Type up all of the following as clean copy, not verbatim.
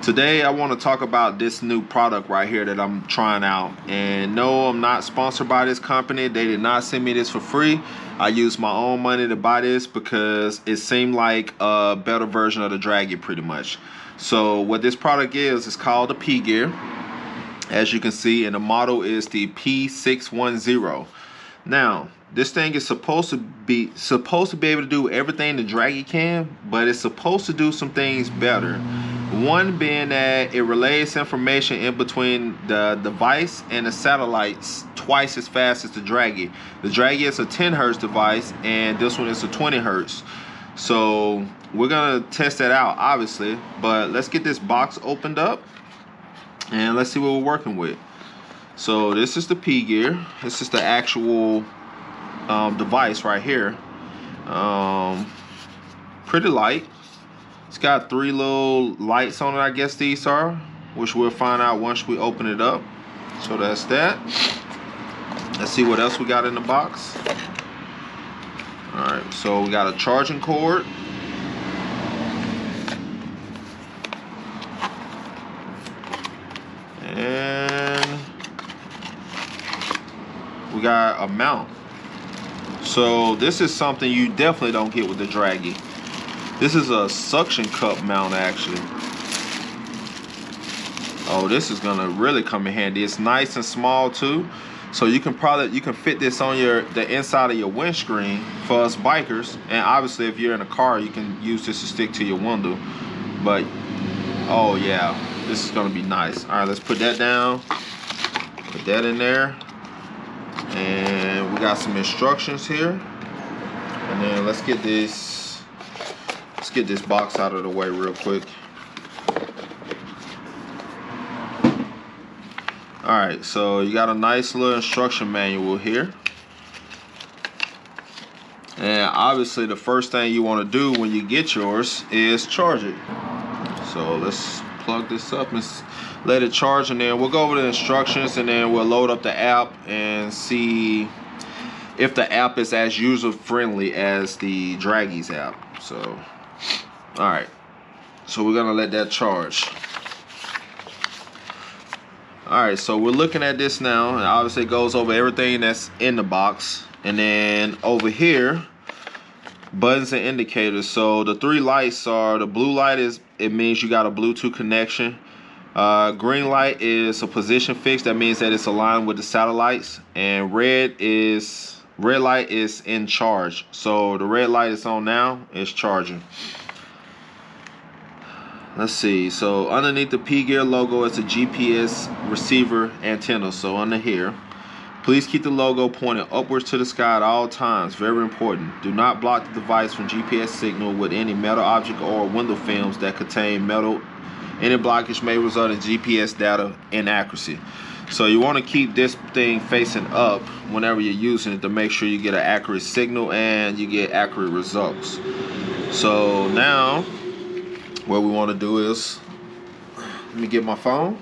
Today I want to talk about this new product right here that I'm trying out. And no, I'm not sponsored by this company. They did not send me this for free. I used my own money to buy this because it seemed like a better version of the Draggy pretty much. So what this product is called the P Gear, as you can see, and the model is the P610. Now, this thing is supposed to be able to do everything the Draggy can, but it's supposed to do some things better. One being that it relays information in between the device and the satellites twice as fast as the Draggy. The Draggy is a 10 Hertz device and this one is a 20 Hertz. So we're gonna test that out, obviously, but let's get this box opened up and let's see what we're working with. So this is the P Gear. This is the actual device right here. Pretty light. It's got 3 little lights on it, I guess these are, which we'll find out once we open it up. So that's that. Let's see what else we got in the box. Alright, so we got a charging cord. And we got a mount. So this is something you definitely don't get with the Draggy. This is a suction cup mount actually. Oh, this is gonna really come in handy. It's nice and small too. So you can fit this on the inside of your windscreen for us bikers. And obviously if you're in a car, you can use this to stick to your window. But oh yeah, this is gonna be nice. All right, let's put that down. Put that in there. And we got some instructions here. And then let's get this box out of the way real quick. Alright, so you got a nice little instruction manual here. And obviously the first thing you want to do when you get yours is charge it. So let's plug this up and let it charge, and then we'll go over the instructions, and then we'll load up the app and see if the app is as user friendly as the Draggy's app. So alright, so we're gonna let that charge. Alright, so we're looking at this now, and obviously it goes over everything that's in the box. And then over here, buttons and indicators. So the 3 lights are, the blue light it means you got a Bluetooth connection. Green light is a position fix, that means that it's aligned with the satellites. And red light is in charge. So the red light is on now, it's charging. Let's see, so underneath the P Gear logo is a GPS receiver antenna. So under here, please keep the logo pointed upwards to the sky at all times. Very important. Do not block the device from GPS signal with any metal object or window films that contain metal. Any blockage may result in GPS data inaccuracy. So you want to keep this thing facing up whenever you're using it to make sure you get an accurate signal and you get accurate results. So now what we want to do is, let me get my phone.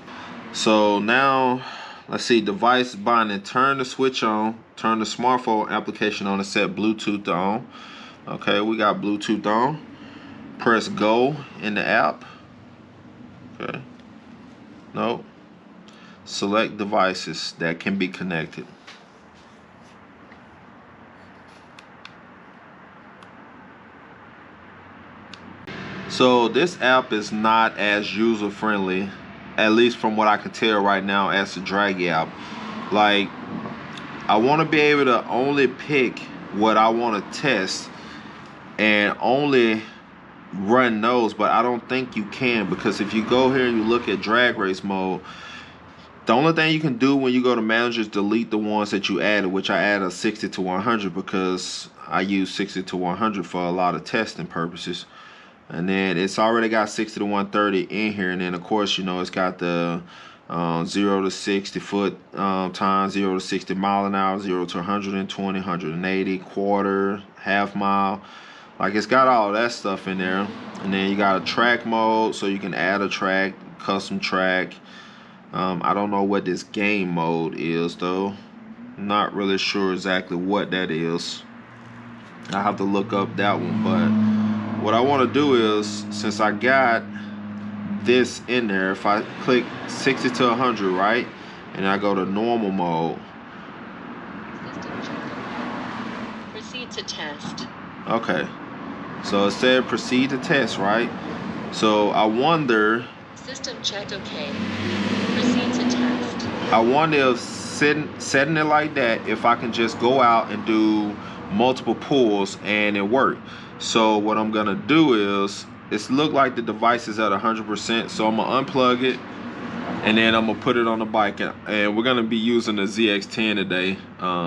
So now let's see, device binding, turn the switch on, turn the smartphone application on and set Bluetooth on. Okay, we got Bluetooth on. Press go in the app. Okay, nope. Select devices that can be connected. So this app is not as user friendly, at least from what I can tell right now, as the Draggy app. Like, I want to be able to only pick what I want to test and only run those, but I don't think you can, because if you go here and you look at drag race mode, the only thing you can do when you go to manager is delete the ones that you added, which I added a 60 to 100 because I use 60 to 100 for a lot of testing purposes. And then it's already got 60 to 130 in here, and then of course, you know, it's got the 0 to 60 foot times 0 to 60 mile an hour, 0 to 120, 180, quarter, half mile. Like, it's got all that stuff in there. And then you got a track mode, so you can add a track, custom track. I don't know what this game mode is though. Not really sure exactly what that is. I have to look up that one. But what I want to do is, since I got this in there. If I click 60 to 100, right, and I go to normal mode. Proceed to test. Okay, so it said proceed to test, right? So I wonder. System checked okay. Proceed to test. I wonder if setting it like that, if I can just go out and do multiple pulls and it work. So what I'm gonna do is, it's look like the device is at 100%, so I'm gonna unplug it and then I'm gonna put it on the bike, and we're gonna be using the ZX10 today.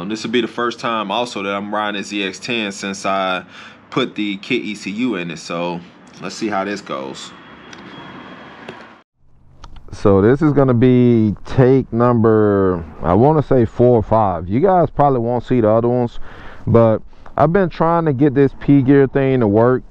This will be the first time also that I'm riding a ZX10 since I put the kit ECU in it. So let's see how this goes. So this is going to be take number, I want to say 4 or 5. You guys probably won't see the other ones, but I've been trying to get this P gear thing to work,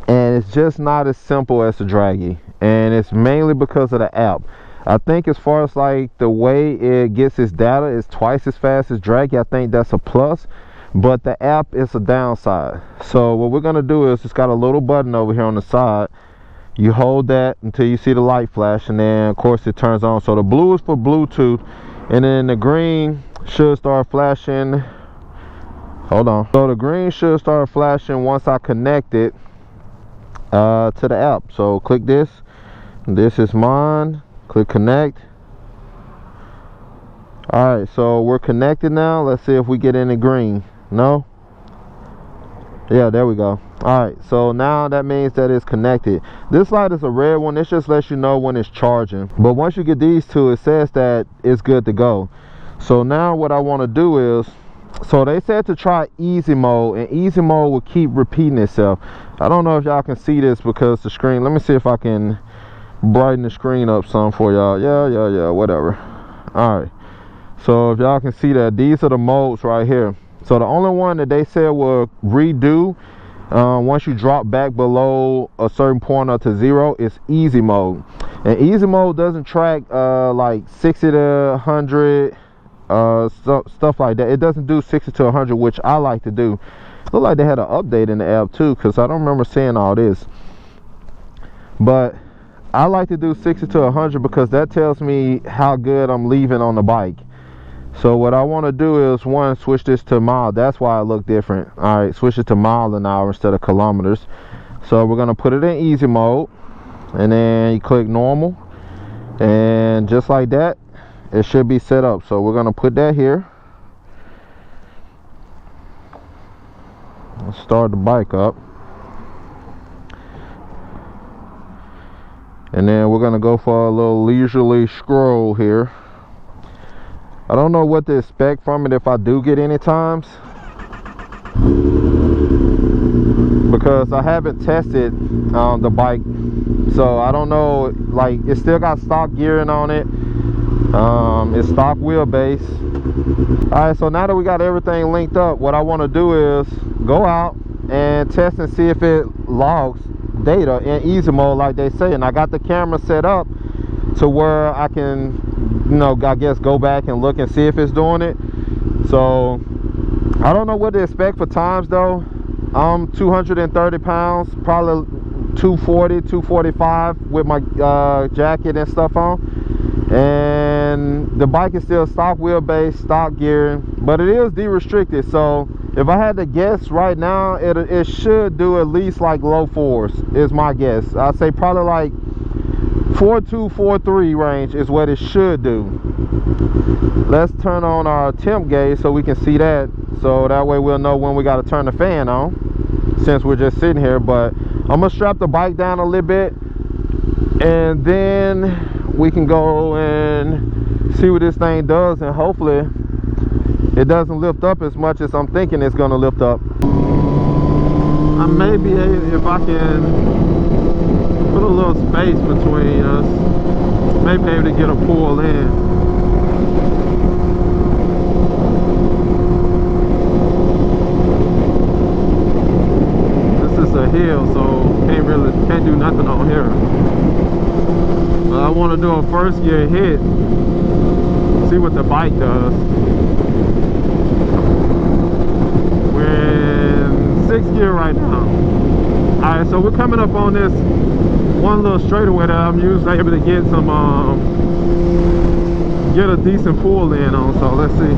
and it's just not as simple as the Draggy, and it's mainly because of the app. I think as far as like the way it gets its data is twice as fast as Draggy. I think that's a plus, but the app is a downside. So what we're going to do is, it's got a little button over here on the side. You hold that until you see the light flash, and then of course it turns on. So the blue is for Bluetooth, and then the green should start flashing. Hold on. So the green should start flashing once I connect it to the app. So click this. This is mine. Click connect. Alright, so we're connected now. Let's see if we get any green. No? Yeah, there we go. Alright, so now that means that it's connected. This light is a red one. It just lets you know when it's charging. But once you get these two, it says that it's good to go. So now what I want to do is, so they said to try easy mode, and easy mode will keep repeating itself. I don't know if y'all can see this because the screen, let me see if I can brighten the screen up some for y'all. Yeah, whatever. Alright, so if y'all can see that, these are the modes right here. So the only one that they said will redo once you drop back below a certain point up to 0 is easy mode. And easy mode doesn't track like 60 to 100 stuff like that. It doesn't do 60 to 100, which I like to do. Look like they had an update in the app too, because I don't remember seeing all this. But I like to do 60 to 100 because that tells me how good I'm leaving on the bike. So what I want to do is, one, switch this to mile. That's why it look different. All right, switch it to mile an hour instead of kilometers. So we're going to put it in easy mode, and then you click normal, and just like that, it should be set up. So we're going to put that here. Let's start the bike up. And then we're going to go for a little leisurely scroll here. I don't know what to expect from it if I do get any times, because I haven't tested the bike, so I don't know. Like, it still got stock gearing on it. It's stock wheelbase. Alright, so now that we got everything linked up, what I want to do is go out and test and see if it logs data in easy mode like they say. And I got the camera set up to where I can, you know, I guess go back and look and see if it's doing it. So I don't know what to expect for times though. I'm 230 pounds, probably 240, 245 with my jacket and stuff on. And the bike is still stock wheelbase, stock gearing, but it is de-restricted. So if I had to guess right now, it should do at least like low 4s is my guess. I'd say probably like 4.2, 4.3 range is what it should do. Let's turn on our temp gauge so we can see that, so that way we'll know when we got to turn the fan on, since we're just sitting here. But I'm gonna strap the bike down a little bit, and then we can go and see what this thing does, and hopefully it doesn't lift up as much as I'm thinking it's gonna lift up. I may be able, if I can put a little space between us, may be able to get a pull in. This is a hill, so can't do nothing on here. But I want to do a first gear hit, see what the bike does. We're in 6th gear right now. Alright, so we're coming up on this one little straightaway that I'm usually able to get some get a decent pull in on. So let's see.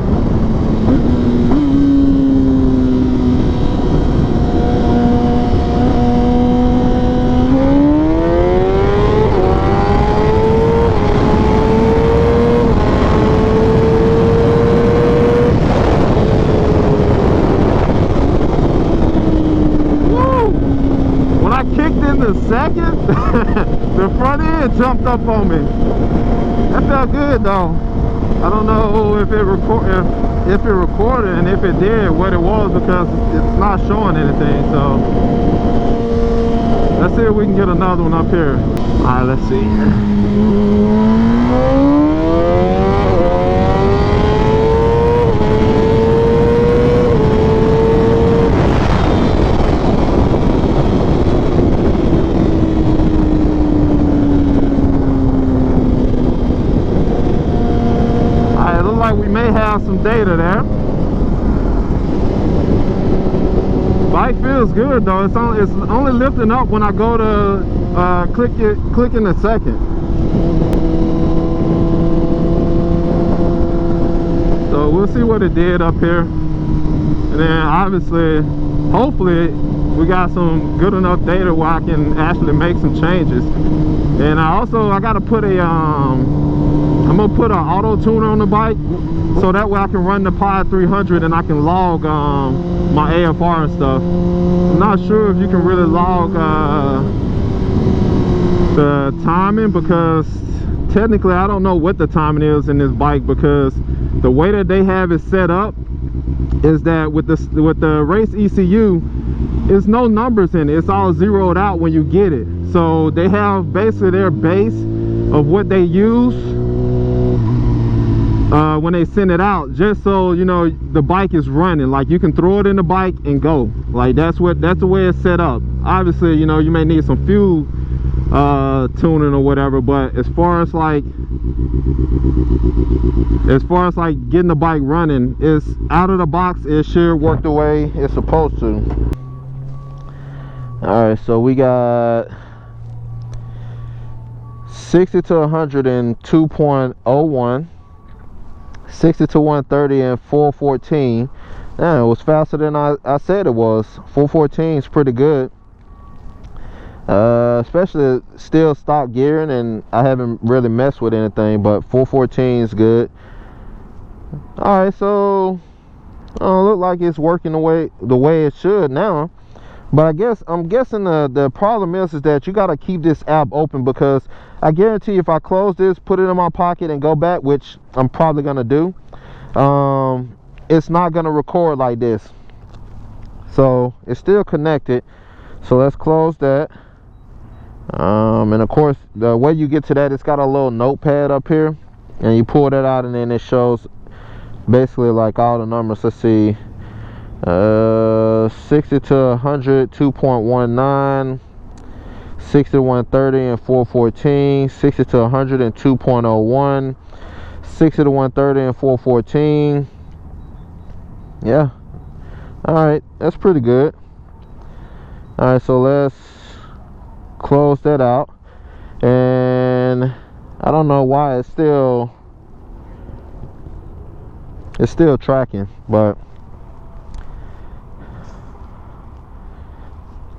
Second, the front end jumped up on me. That felt good though. I don't know if it recorded, and if it did, what it was, because it's not showing anything. So let's see if we can get another one up here. All right, let's see here. We may have some data there. Bike feels good though. It's only lifting up when I go to click in the second. So we'll see what it did up here, and then obviously, hopefully, we got some good enough data where I can actually make some changes. And I gotta put a I'm gonna put an auto tuner on the bike, so that way I can run the Pod 300 and I can log my AFR and stuff. I'm not sure if you can really log the timing, because technically I don't know what the timing is in this bike, because the way that they have it set up is that with the race ECU, there's no numbers in it. It's all zeroed out when you get it. So they have basically their base of what they use when they send it out, just so you know the bike is running. Like, you can throw it in the bike and go. Like, that's the way it's set up. Obviously, you know, you may need some fuel tuning or whatever, but as far as like getting the bike running, it's out of the box. It should work the way it's supposed to. All right, so we got 60 to 100 in 2.01, 60 to 130 in 414. It was faster than I said it was. 414 is pretty good, especially still stock gearing, and I haven't really messed with anything, but 414 is good. All right, so look like it's working the way it should now. But I'm guessing the problem is that you got to keep this app open, because I guarantee if I close this, put it in my pocket and go back, which I'm probably gonna do, it's not gonna record like this. So it's still connected. So let's close that. And of course, the way you get to that, it's got a little notepad up here, and you pull that out, and then it shows basically like all the numbers. Let's see. 60 to 100 2.19, 60 to 130 and 414, 60 to 100 and 2.01, 60 to 130 and 414. Yeah, all right, that's pretty good. All right, so let's close that out. And I don't know why it's still tracking, but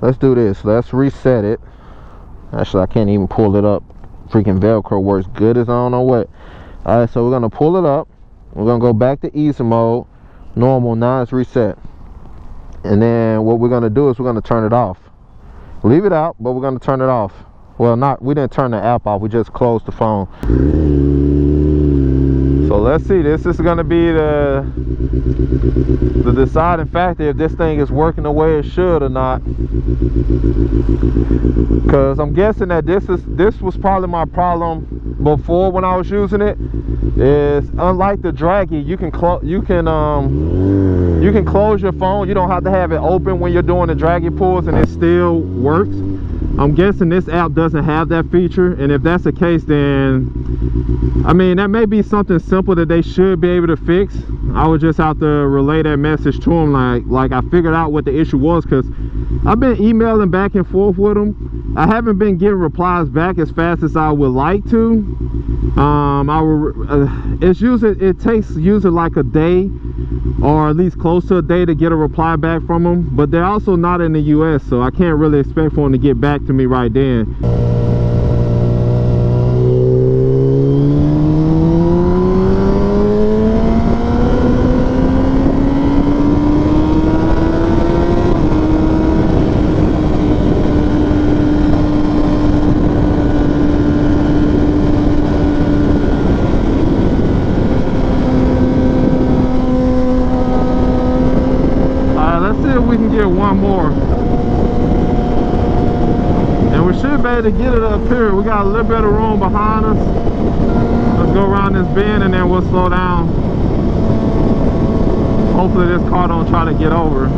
let's do this. Let's reset it. Actually, I can't even pull it up. Freaking Velcro works good as I don't know what. All right, so we're gonna pull it up. We're gonna go back to easy mode, normal. Now it's reset. And then what we're gonna do is we're gonna turn it off. Leave it out, but we're gonna turn it off. Well, we didn't turn the app off. We just closed the phone. So let's see. This is gonna be the deciding factor if this thing is working the way it should or not. Because I'm guessing that this was probably my problem before when I was using it. Is unlike the Draggy, you can close your phone. You don't have to have it open when you're doing the Draggy pulls, and it still works. I'm guessing this app doesn't have that feature, and if that's the case, then I mean, that may be something simple that they should be able to fix. I would just have to relay that message to them, like I figured out what the issue was, because I've been emailing back and forth with them. I haven't been getting replies back as fast as I would like to. It takes usually like a day, or at least close to a day, to get a reply back from them. But they're also not in the US, so I can't really expect for them to get back to me right then. One more, and we should be able to get it up here. We got a little bit of room behind us. Let's go around this bend and then we'll slow down. Hopefully this car don't try to get over.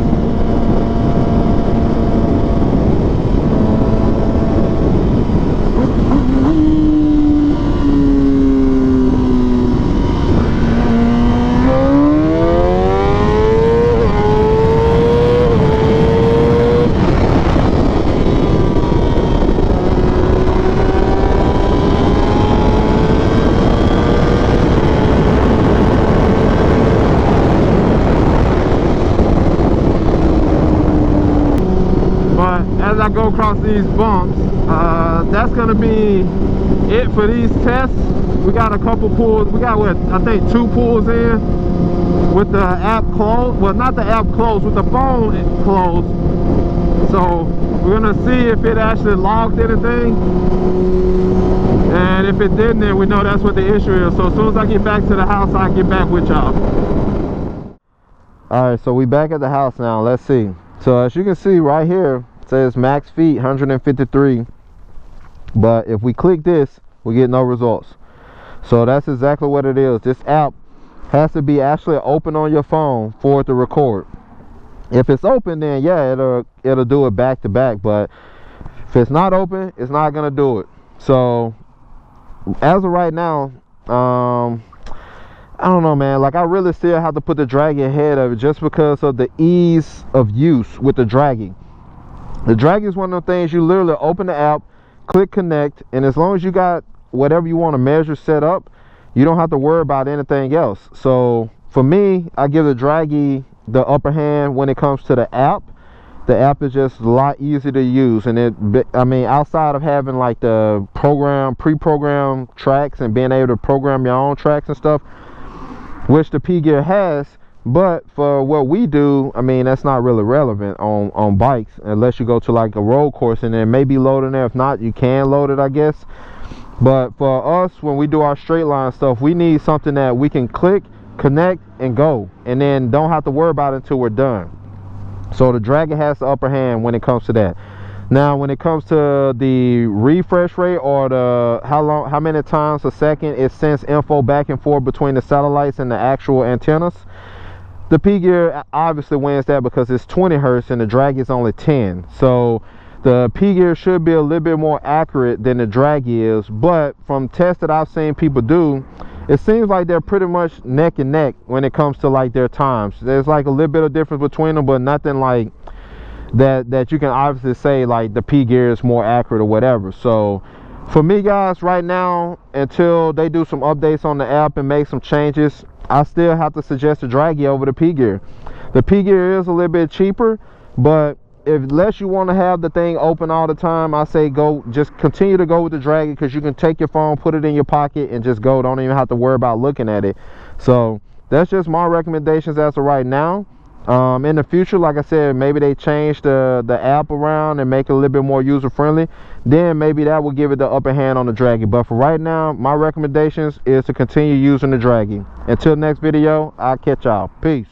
As I go across these bumps, that's gonna be it for these tests. We got a couple pulls. We got, what, I think 2 pulls in with the app closed. Well, not the app closed, with the phone closed. So we're gonna see if it actually logged anything, and if it didn't, then we know that's what the issue is. So as soon as I get back to the house, I'll get back with y'all. All right, so we back at the house now. Let's see. So as you can see right here, it says max feet 153, but if we click this, we get no results. So that's exactly what it is. This app has to be actually open on your phone for it to record. If it's open, then yeah, it'll do it back to back, but if it's not open, it's not gonna do it. So as of right now, I don't know, man. Like, I really still have to put the Dragy ahead of it, just because of the ease of use with the Dragy. The Dragy is one of the things you literally open the app, click connect, and as long as you got whatever you want to measure set up, you don't have to worry about anything else. So for me, I give the Dragy the upper hand when it comes to the app. The app is just a lot easier to use, and I mean, outside of having like the pre-programmed tracks and being able to program your own tracks and stuff, which the P Gear has, but for what we do, I mean, that's not really relevant on bikes, unless you go to like a road course, and then maybe load in there. If not, you can load it, I guess. But for us, when we do our straight line stuff, we need something that we can click, connect, and go, and then don't have to worry about it until we're done. So the Dragy has the upper hand when it comes to that. Now, when it comes to the refresh rate, or the how many times a second it sends info back and forth between the satellites and the actual antennas, the P Gear obviously wins that, because it's 20 hertz and the Dragy is only 10. So the P Gear should be a little bit more accurate than the Dragy is. But from tests that I've seen people do, it seems like they're pretty much neck and neck when it comes to like their times. There's like a little bit of difference between them, but nothing like that you can obviously say like the P Gear is more accurate or whatever. So for me, guys, right now, until they do some updates on the app and make some changes, I still have to suggest the Dragy over the P Gear. The P Gear is a little bit cheaper, but unless you want to have the thing open all the time, I say just continue to go with the Dragy, because you can take your phone, put it in your pocket, and just go. Don't even have to worry about looking at it. So that's just my recommendations as of right now. In the future, like I said, maybe they change the app around and make it a little bit more user friendly, then maybe that will give it the upper hand on the Dragy. But for right now, my recommendations is to continue using the Dragy. Until next video, I'll catch y'all. Peace.